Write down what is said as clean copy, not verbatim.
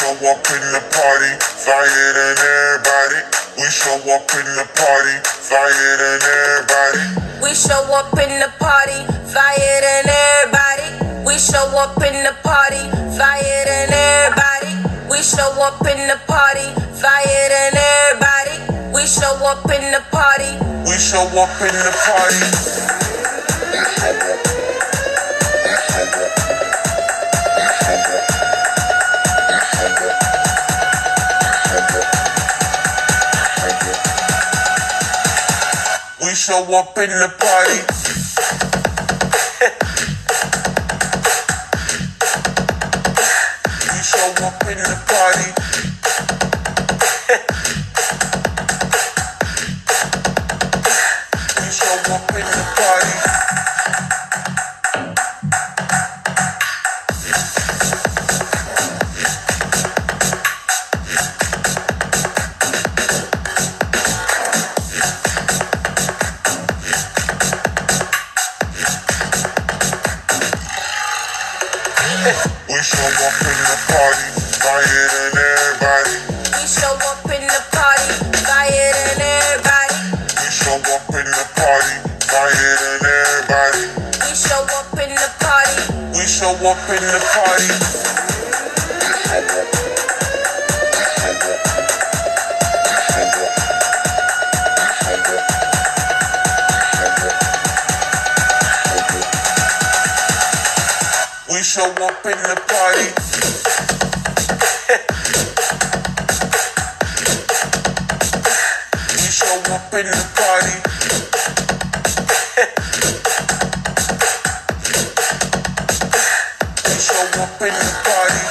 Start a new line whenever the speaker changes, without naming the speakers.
show up in the party, flyer than everybody. We show up in the party, flyer than everybody.
We show up in the party, flyer than everybody. We show up in the party, flyer than everybody. We show up in the party, flyer than everybody. We show up in the party.
We show up in the party. We show up in the party. We show up in the party. We show up in the party. We show up in the party, flyer than everybody.
We show up in the party, flyer than everybody.
We show up in the party, flyer than everybody.
We show up in the party.
We show up in the party. We show up in the party. We show up in the party. We show up in the party.